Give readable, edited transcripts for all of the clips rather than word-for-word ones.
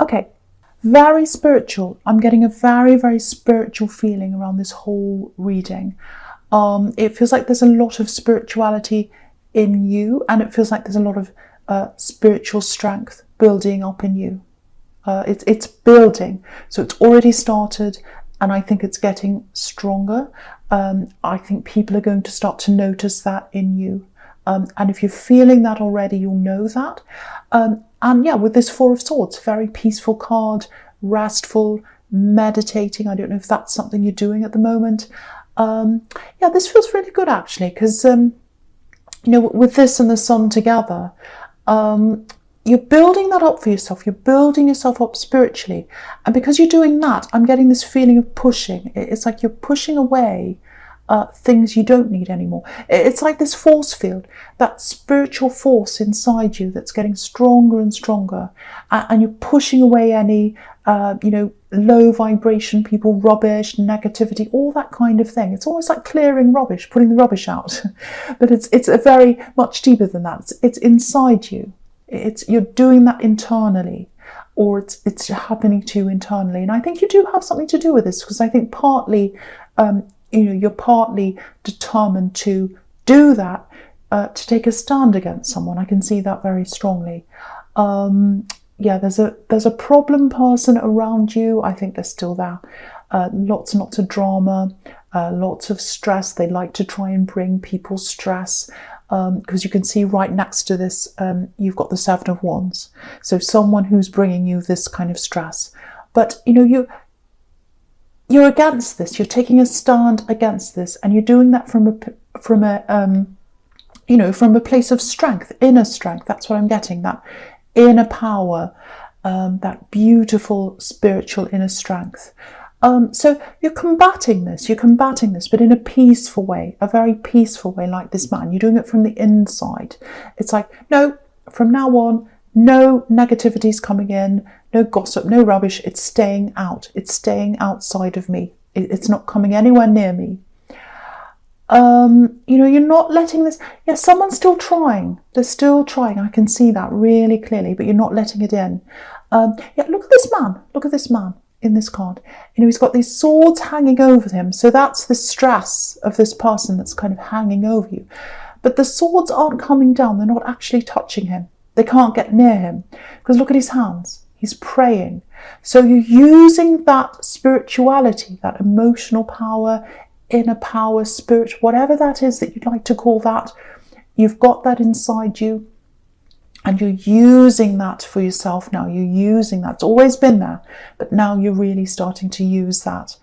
Okay, very spiritual. I'm getting a very, very spiritual feeling around this whole reading. It feels like there's a lot of spirituality in you, and it feels like there's a lot of spiritual strength building up in you. It's building, so it's already started, and I think it's getting stronger. I think people are going to start to notice that in you. And if you're feeling that already, you'll know that. And yeah, with this Four of Swords, very peaceful card, restful, meditating. I don't know if that's something you're doing at the moment. Yeah, this feels really good actually, because with this and the Sun together, you're building that up for yourself. You're building yourself up spiritually. And because you're doing that, I'm getting this feeling of pushing. It's like you're pushing away things you don't need anymore. It's like this force field, that spiritual force inside you that's getting stronger and stronger. And you're pushing away any, low vibration people, rubbish, negativity, all that kind of thing. It's almost like clearing rubbish, putting the rubbish out. But it's a very much deeper than that. It's inside you. You're doing that internally, or it's happening to you internally. And I think you do have something to do with this, because I think partly, you're partly determined to do that, to take a stand against someone. I can see that very strongly. Yeah, there's a problem person around you. I think they're still there. Lots and lots of drama, lots of stress. They like to try and bring people stress. Because you can see right next to this, you've got the Seven of Wands. So someone who's bringing you this kind of stress. But, you're against this. You're taking a stand against this. And you're doing that from a place of strength, inner strength. That's what I'm getting, that inner power, that beautiful spiritual inner strength. So you're combating this, but in a peaceful way, a very peaceful way, like this man. You're doing it from the inside. It's like, no, from now on, no negativity's coming in, no gossip, no rubbish. It's staying out. It's staying outside of me. It's not coming anywhere near me. You're not letting this. Yeah, someone's still trying. They're still trying. I can see that really clearly, but you're not letting it in. Yeah, look at this man. Look at this man in this card. He's got these swords hanging over him. So that's the stress of this person that's kind of hanging over you. But the swords aren't coming down. They're not actually touching him. They can't get near him. Because look at his hands. He's praying. So you're using that spirituality, that emotional power, inner power, spirit, whatever that is that you'd like to call that. You've got that inside you. And you're using that for yourself now. You're using that. It's always been there. But now you're really starting to use that.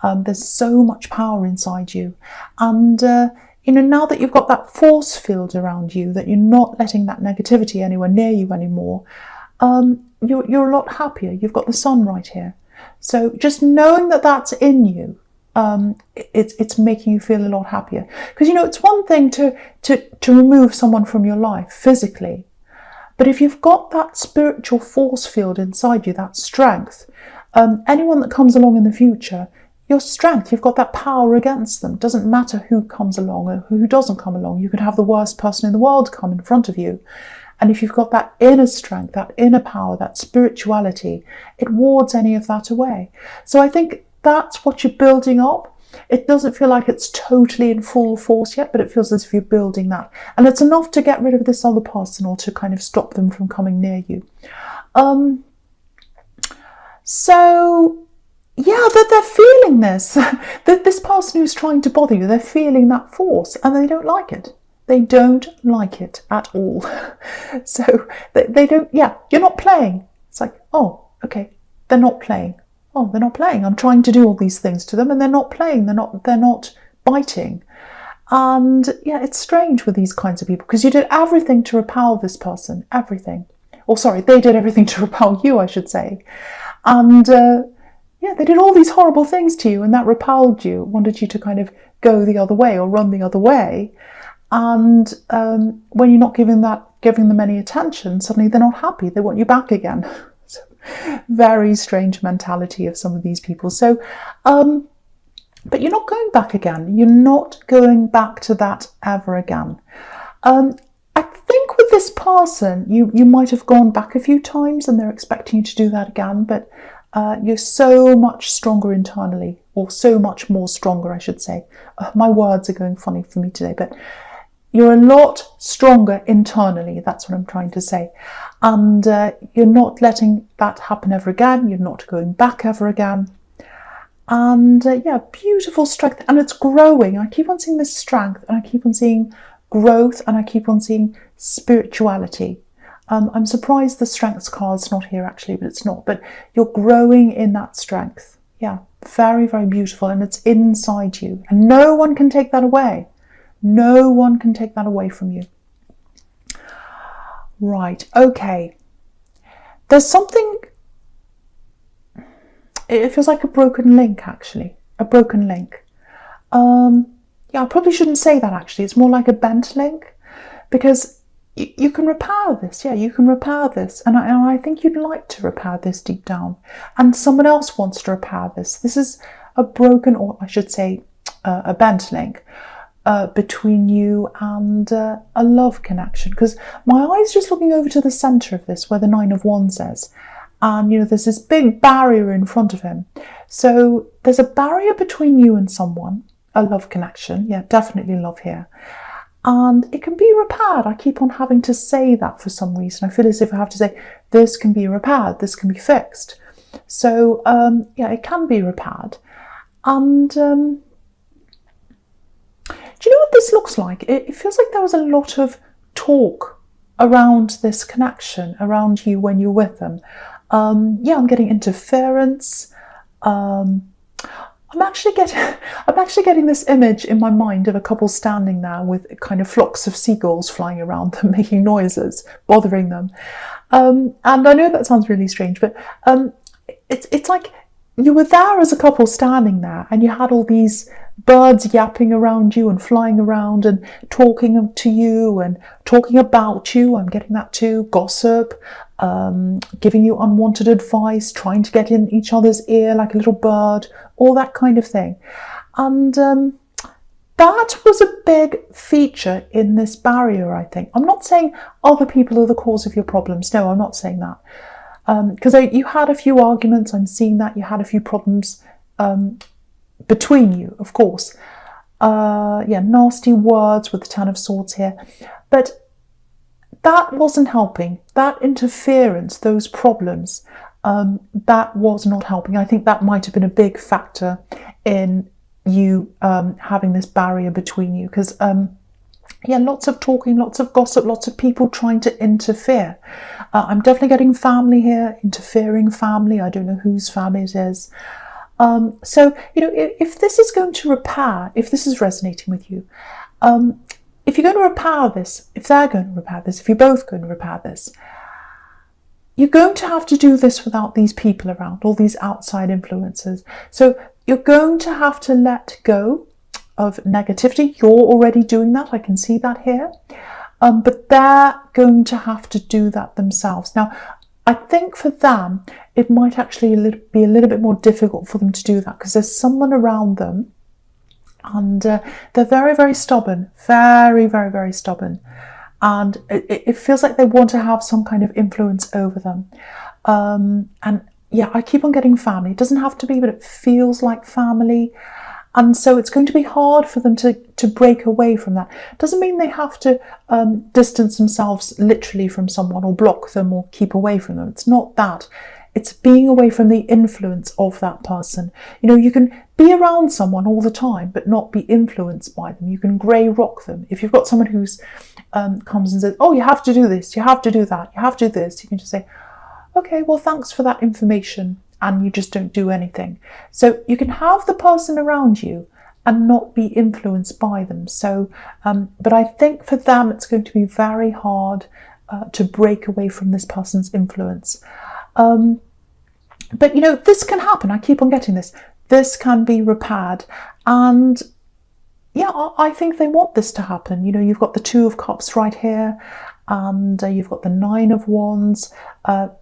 There's so much power inside you. And, now that you've got that force field around you, that you're not letting that negativity anywhere near you anymore, you're a lot happier. You've got the Sun right here. So just knowing that that's in you, it's making you feel a lot happier. Because, it's one thing to remove someone from your life physically. But if you've got that spiritual force field inside you, that strength, anyone that comes along in the future, your strength, you've got that power against them. It doesn't matter who comes along or who doesn't come along. You could have the worst person in the world come in front of you. And if you've got that inner strength, that inner power, that spirituality, it wards any of that away. So I think that's what you're building up. It doesn't feel like it's totally in full force yet, but it feels as if you're building that. And it's enough to get rid of this other person or to kind of stop them from coming near you. So, yeah, they're feeling this. This person who's trying to bother you, they're feeling that force and they don't like it. They don't like it at all. So they don't, yeah, you're not playing. It's like, oh, okay, they're not playing. Oh, they're not playing. I'm trying to do all these things to them and they're not playing. They're not biting. And yeah, it's strange with these kinds of people because you did everything to repel this person, everything. Or sorry, they did everything to repel you, I should say. And yeah, they did all these horrible things to you and that repelled you, wanted you to kind of go the other way or run the other way. And when you're not giving them any attention, suddenly they're not happy. They want you back again. So, very strange mentality of some of these people. So, but you're not going back again. You're not going back to that ever again. I think with this person, you might have gone back a few times and they're expecting you to do that again, but you're so much stronger internally, or so much more stronger, I should say. My words are going funny for me today, but you're a lot stronger internally, that's what I'm trying to say. And you're not letting that happen ever again, you're not going back ever again. And yeah, beautiful strength, and it's growing. I keep on seeing this strength, and I keep on seeing growth, and I keep on seeing spirituality. I'm surprised the strengths card's not here actually, but it's not. But you're growing in that strength. Yeah, very, very beautiful, and it's inside you, and no one can take that away. No one can take that away from you. Right, okay. There's something, it feels like a broken link actually, a broken link. Yeah, I probably shouldn't say that actually. It's more like a bent link, because you can repair this. Yeah, you can repair this. And I think you'd like to repair this deep down. And someone else wants to repair this. This is a broken, or I should say a bent link between you and a love connection. Because my eye's just looking over to the centre of this, where the 9 of Wands is. And, you know, there's this big barrier in front of him. So there's a barrier between you and someone, a love connection. Yeah, definitely love here. And it can be repaired. I keep on having to say that for some reason. I feel as if I have to say, this can be repaired, this can be fixed. So, yeah, it can be repaired. And do you know what this looks like? It feels like there was a lot of talk around this connection, around you when you're with them. Yeah, I'm getting interference. I'm actually getting this image in my mind of a couple standing there with kind of flocks of seagulls flying around them, making noises, bothering them. And I know that sounds really strange, but it's like you were there as a couple standing there, and you had all these birds yapping around you and flying around and talking to you and talking about you. I'm getting that too. Gossip, giving you unwanted advice, trying to get in each other's ear like a little bird, all that kind of thing. And that was a big feature in this barrier, I think. I'm not saying other people are the cause of your problems. No, I'm not saying that. Because you had a few arguments, I'm seeing that. You had a few problems between you, of course. Yeah, nasty words with the 10 of Swords here. But that wasn't helping. That interference, those problems, that was not helping. I think that might have been a big factor in you having this barrier between you. Because, yeah, lots of talking, lots of gossip, lots of people trying to interfere. I'm definitely getting family here, interfering family. I don't know whose family it is. So, you know, if this is going to repair, if this is resonating with you, if you're going to repair this, if they're going to repair this, if you're both going to repair this, you're going to have to do this without these people around, all these outside influences. So you're going to have to let go of negativity. You're already doing that. I can see that here. But they're going to have to do that themselves. Now, I think for them, it might actually be a little bit more difficult for them to do that because there's someone around them and they're very, very stubborn, very, very, very stubborn. And it feels like they want to have some kind of influence over them. And yeah, I keep on getting family. It doesn't have to be, but it feels like family. And so it's going to be hard for them to break away from that. Doesn't mean they have to distance themselves literally from someone or block them or keep away from them. It's not that. It's being away from the influence of that person. You know, you can be around someone all the time, but not be influenced by them. You can grey rock them. If you've got someone who's comes and says, oh, you have to do this, you have to do that, you have to do this, you can just say, okay, well, thanks for that information. And you just don't do anything. So you can have the person around you and not be influenced by them. So, but I think for them, it's going to be very hard to break away from this person's influence. But, you know, this can happen. I keep on getting this. This can be repaired. And yeah, I think they want this to happen. You know, you've got the 2 of Cups right here. And you've got the 9 of Wands.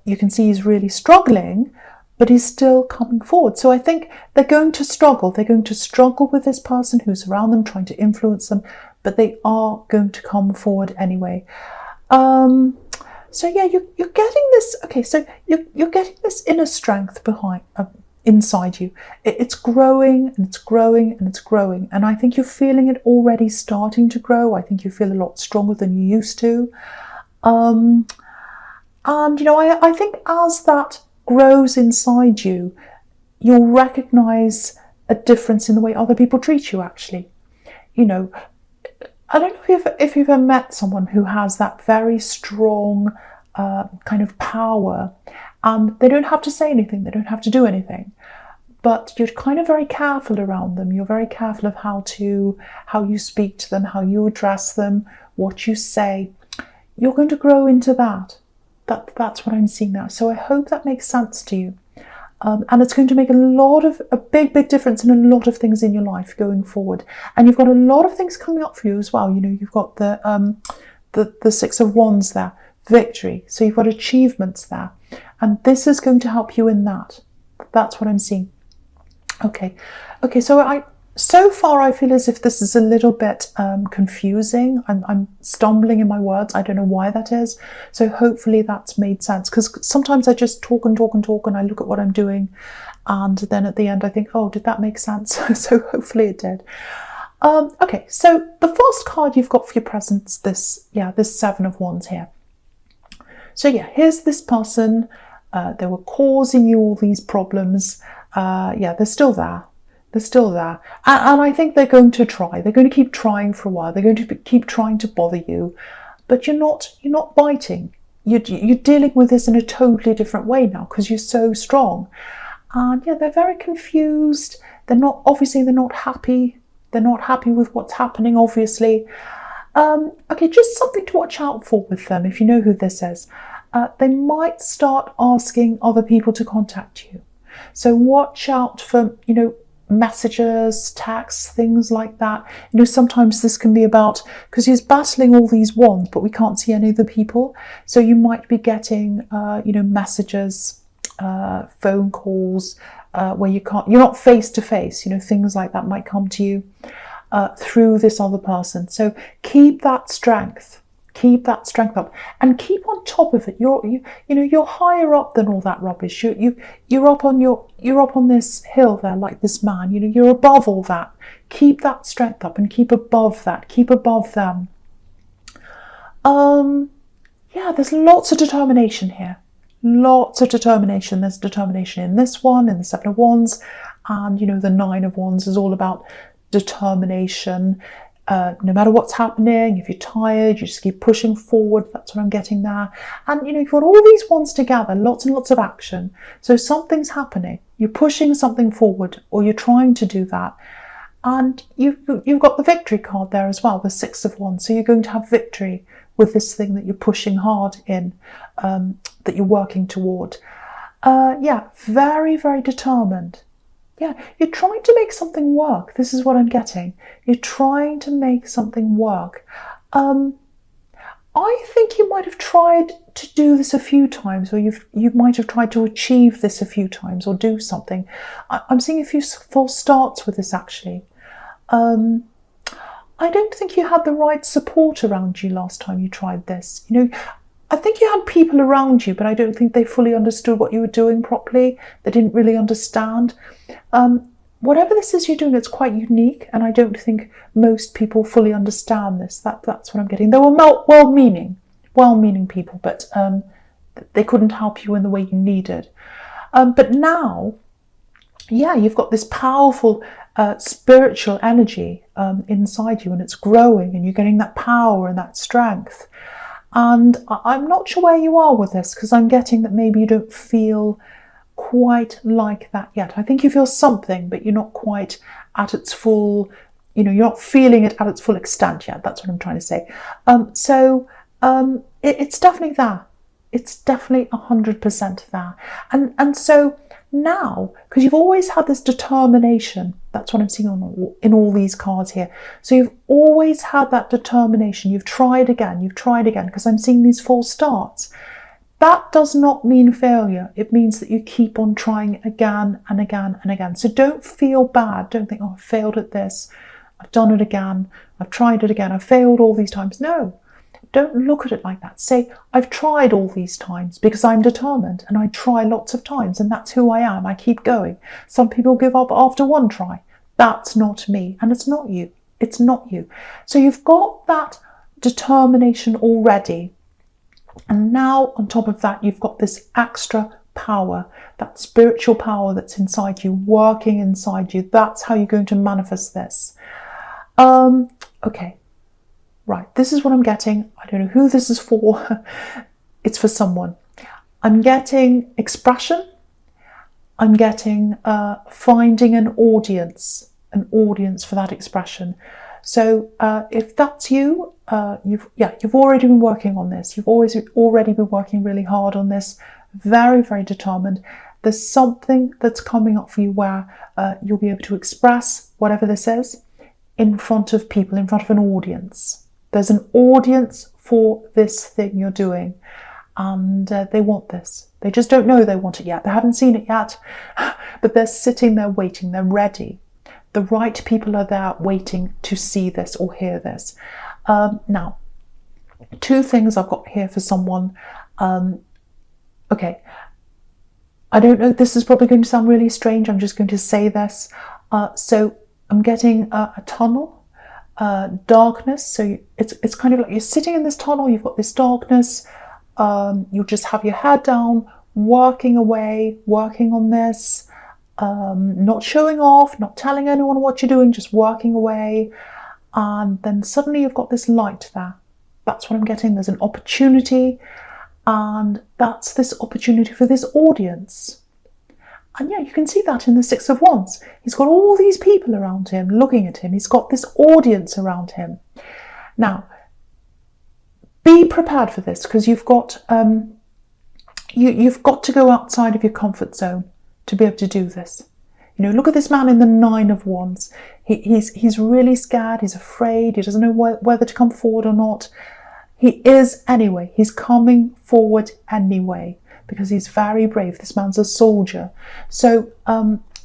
You can see he's really struggling, but he's still coming forward. So I think they're going to struggle. They're going to struggle with this person who's around them, trying to influence them, but they are going to come forward anyway. So yeah, you're getting this. Okay, so you're getting this inner strength behind inside you. It's growing and it's growing and it's growing, and I think you're feeling it already starting to grow. I think you feel a lot stronger than you used to. And I think as that grows inside you, you'll recognize a difference in the way other people treat you. Actually, I don't know if you've ever met someone who has that very strong kind of power, and they don't have to say anything, they don't have to do anything, but you're kind of very careful around them. You're very careful of how you speak to them, how you address them, what you say. You're going to grow into that. That's what I'm seeing now. So I hope that makes sense to you. And it's going to make a big difference in a lot of things in your life going forward. And you've got a lot of things coming up for you as well. You've got the Six of Wands there, victory. So you've got achievements there, and this is going to help you in that. That's what I'm seeing. Okay. So far I feel as if this is a little bit confusing. I'm stumbling in my words. I don't know why that is. So hopefully that's made sense, because sometimes I just talk and I look at what I'm doing, and then at the end I think, oh, did that make sense? So hopefully it did. Okay, so the first card you've got for your presence, this Seven of Wands here. So yeah, here's this person. They were causing you all these problems. They're still there. They're still there. And I think they're going to try. They're going to keep trying for a while. They're going to keep trying to bother you. But you're not biting. You're dealing with this in a totally different way now, because you're so strong. And yeah, they're very confused. They're not happy. They're not happy with what's happening, obviously. Okay, just something to watch out for with them, if you know who this is. They might start asking other people to contact you. So watch out for, messages, texts, things like that. Sometimes this can be about, because he's battling all these wands, but we can't see any of the people. So you might be getting, messages, phone calls, where you're not face to face. Things like that might come to you through this other person. So keep that strength. Keep that strength up, and keep on top of it. You're higher up than all that rubbish. You're up on this hill there, like this man. You're above all that. Keep that strength up and keep above that. Keep above them. There's lots of determination here. Lots of determination. There's determination in this one, in the Seven of Wands, and the Nine of Wands is all about determination. No matter what's happening, if you're tired, you just keep pushing forward. That's what I'm getting there. And you've got all these wands together, lots and lots of action. So something's happening. You're pushing something forward, or you're trying to do that. And you've got the victory card there as well, the Six of Wands. So you're going to have victory with this thing that you're pushing hard in, that you're working toward. Very, very determined. Yeah, you're trying to make something work. This is what I'm getting. You're trying to make something work. I think you might have tried to do this a few times, or you might have tried to achieve this a few times, or do something. I'm seeing a few false starts with this, actually. I don't think you had the right support around you last time you tried this. I think you had people around you, but I don't think they fully understood what you were doing properly. They didn't really understand. Whatever this is you're doing, it's quite unique, and I don't think most people fully understand this. That's what I'm getting. They were well-meaning people, but they couldn't help you in the way you needed. But now, you've got this powerful spiritual energy inside you, and it's growing, and you're getting that power and that strength. And I'm not sure where you are with this, because I'm getting that maybe you don't feel quite like that yet. I think you feel something, but you're not quite at its full, you're not feeling it at its full extent yet. That's what I'm trying to say. It's definitely there. It's definitely 100% there. And so now, because you've always had this determination, that's what I'm seeing in all these cards here. So you've always had that determination. You've tried again, because I'm seeing these false starts. That does not mean failure. It means that you keep on trying again and again and again. So don't feel bad. Don't think, oh, I failed at this. I've done it again. I've tried it again. I've failed all these times. No. Don't look at it like that. Say, I've tried all these times because I'm determined, and I try lots of times, and that's who I am. I keep going. Some people give up after one try. That's not me, and it's not you. It's not you. So you've got that determination already. And now on top of that, you've got this extra power, that spiritual power that's inside you, working inside you. That's how you're going to manifest this. Okay, right, this is what I'm getting. I don't know who this is for. It's for someone. I'm getting expression. I'm getting finding an audience for that expression. So if that's you, you've already been working on this. You've already been working really hard on this. Very, very determined. There's something that's coming up for you where you'll be able to express whatever this is in front of people, in front of an audience. There's an audience for this thing you're doing, and they want this. They just don't know they want it yet. They haven't seen it yet, but they're sitting there waiting. They're ready. The right people are there waiting to see this or hear this. Now, two things I've got here for someone. Okay, I don't know, this is probably going to sound really strange. I'm just going to say this. So I'm getting a tunnel, darkness. So it's kind of like you're sitting in this tunnel, you've got this darkness. You'll just have your head down, working away, working on this, not showing off, not telling anyone what you're doing, just working away. And then suddenly you've got this light there. That's what I'm getting. There's an opportunity, and that's this opportunity for this audience. And yeah, you can see that in the Six of Wands. He's got all these people around him looking at him. He's got this audience around him. Now, be prepared for this, because you've got you've got to go outside of your comfort zone to be able to do this. You know, look at this man in the Nine of Wands. He's really scared. He's afraid. He doesn't know whether to come forward or not. He is anyway. He's coming forward anyway, because he's very brave. This man's a soldier. So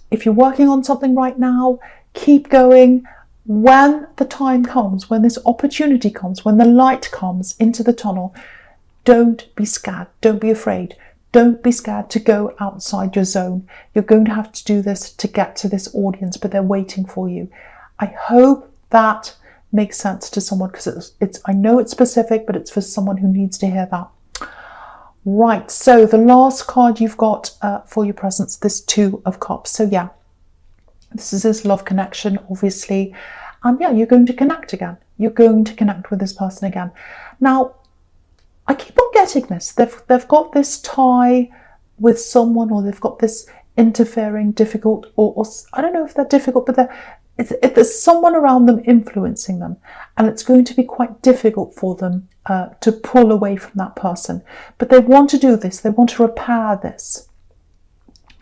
if you're working on something right now, keep going. When the time comes, when this opportunity comes, when the light comes into the tunnel, don't be scared. Don't be afraid. Don't be scared to go outside your zone. You're going to have to do this to get to this audience, but they're waiting for you. I hope that makes sense to someone, because I know it's specific, but it's for someone who needs to hear that. Right, so the last card you've got for your presence, this Two of Cups. So yeah, this is this love connection, obviously. And yeah, you're going to connect again. You're going to connect with this person again. Now, I keep on getting this. They've got this tie with someone, or they've got this interfering, difficult, or I don't know if they're difficult, but there's someone around them influencing them, and it's going to be quite difficult for them to pull away from that person. But they want to do this. They want to repair this.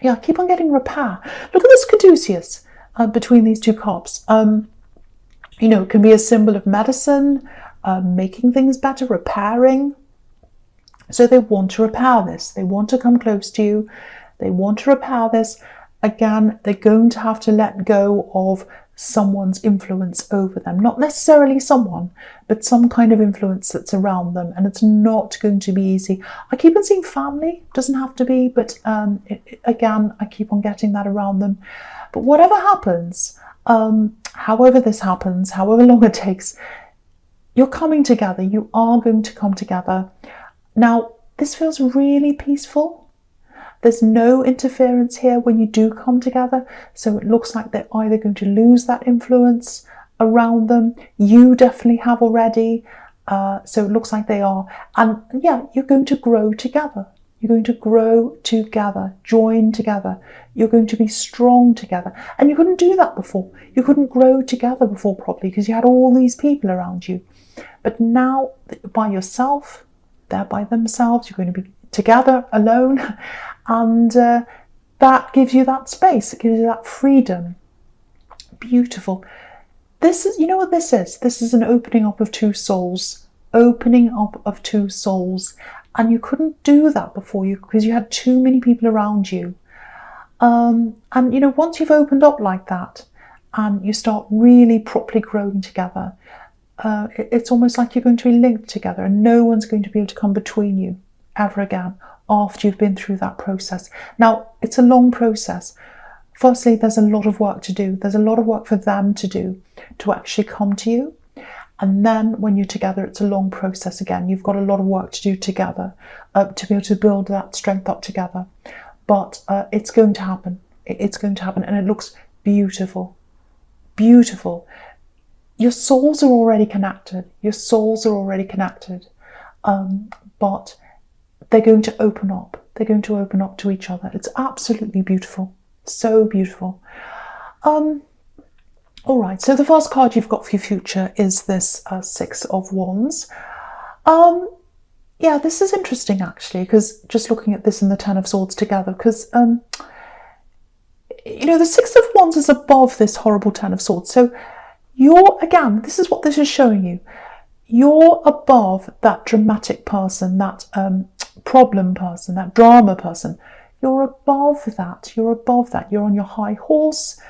Yeah, I keep on getting repair. Look at this caduceus between these two cups. You know, it can be a symbol of medicine, making things better, repairing. So they want to repair this. They want to come close to you. They want to repair this. Again, they're going to have to let go of someone's influence over them. Not necessarily someone, but some kind of influence that's around them. And it's not going to be easy. I keep on seeing family. Doesn't have to be, but again, I keep on getting that around them. But whatever happens, however this happens, however long it takes, you're coming together. You are going to come together. Now, this feels really peaceful. There's no interference here when you do come together. So it looks like they're either going to lose that influence around them. You definitely have already. So it looks like they are. And yeah, you're going to grow together. You're going to grow together, join together. You're going to be strong together. And you couldn't do that before. You couldn't grow together before properly because you had all these people around you. But now, by yourself, they're by themselves, you're going to be together, alone, and that gives you that space, it gives you that freedom. Beautiful. This is, you know what this is? This is an opening up of two souls. Opening up of two souls. And you couldn't do that before because you had too many people around you. And you know, once you've opened up like that, and you start really properly growing together, It's almost like you're going to be linked together, and no one's going to be able to come between you ever again after you've been through that process. Now, it's a long process. Firstly, there's a lot of work to do. There's a lot of work for them to do to actually come to you. And then when you're together, it's a long process again. You've got a lot of work to do together to be able to build that strength up together. But it's going to happen. It's going to happen. And it looks beautiful. Beautiful. Your souls are already connected. Your souls are already connected. But they're going to open up. They're going to open up to each other. It's absolutely beautiful. So beautiful. All right, so the first card you've got for your future is this Six of Wands. Yeah, this is interesting actually, because just looking at this and the Ten of Swords together, because you know, the Six of Wands is above this horrible Ten of Swords. So you're, again, this is what this is showing you. You're above that dramatic person, that problem person, that drama person. You're above that. You're above that. You're on your high horse.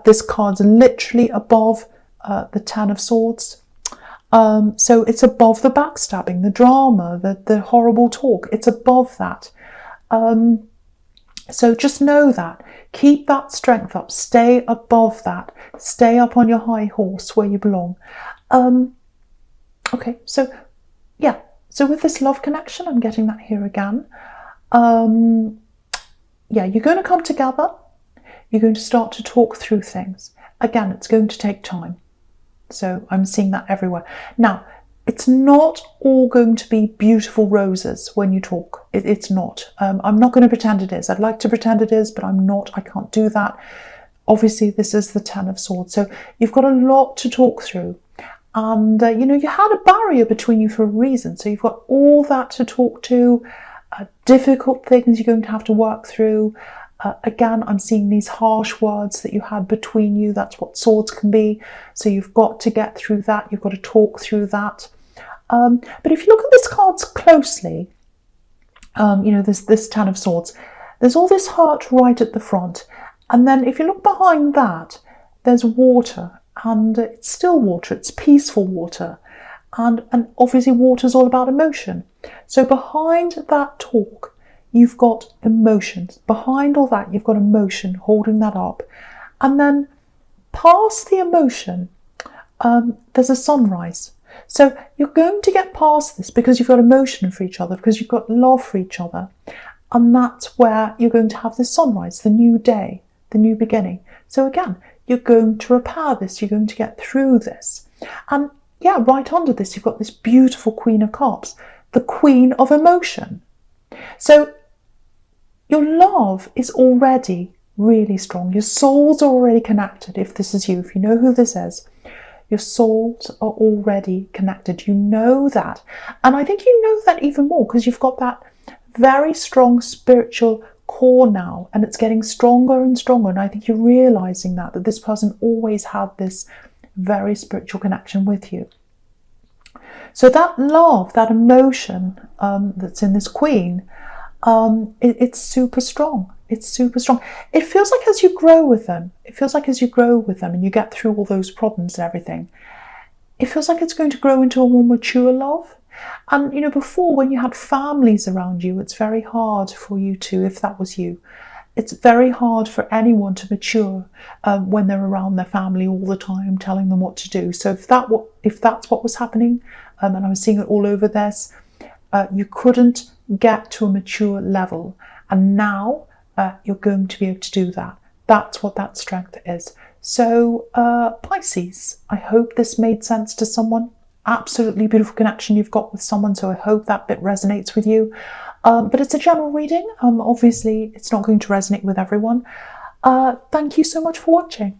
This card's literally above the Ten of Swords. So it's above the backstabbing, the drama, the horrible talk. It's above that. So just know that. Keep that strength up. Stay above that. Stay up on your high horse where you belong. Okay, so yeah. So with this love connection, I'm getting that here again. Yeah, you're going to come together. You're going to start to talk through things. Again, it's going to take time. So I'm seeing that everywhere. Now, it's not all going to be beautiful roses when you talk. It's not. I'm not going to pretend it is. I'd like to pretend it is, but I'm not. I can't do that. Obviously, this is the Ten of Swords. So you've got a lot to talk through. And, you know, you had a barrier between you for a reason. So you've got all that to talk to, difficult things you're going to have to work through. Again, I'm seeing these harsh words that you had between you. That's what swords can be. So you've got to get through that. You've got to talk through that. But if you look at this cards closely, you know, this Ten of Swords, there's all this hurt right at the front. And then if you look behind that, there's water. And it's still water. It's peaceful water. And obviously water's all about emotion. So behind that talk, you've got emotions. Behind all that, you've got emotion holding that up. And then past the emotion, there's a sunrise. So you're going to get past this because you've got emotion for each other, because you've got love for each other. And that's where you're going to have the sunrise, the new day, the new beginning. So again, you're going to repair this. You're going to get through this. And yeah, right under this, you've got this beautiful Queen of Cups, the Queen of Emotion. So your love is already really strong. Your souls are already connected. If this is you, if you know who this is, your souls are already connected. You know that. And I think you know that even more because you've got that very strong spiritual core now, and it's getting stronger and stronger. And I think you're realizing that this person always had this very spiritual connection with you. So that love, that emotion that's in this Queen, it's super strong. It's super strong. It feels like as you grow with them, and you get through all those problems and everything, it feels like it's going to grow into a more mature love. And, you know, before when you had families around you, it's very hard for you to, if that was you, it's very hard for anyone to mature when they're around their family all the time, telling them what to do. So if that's what was happening, and I was seeing it all over this, you couldn't get to a mature level. And now you're going to be able to do that. That's what that strength is. So Pisces, I hope this made sense to someone. Absolutely beautiful connection you've got with someone. So I hope that bit resonates with you. But it's a general reading. Obviously, it's not going to resonate with everyone. Thank you so much for watching.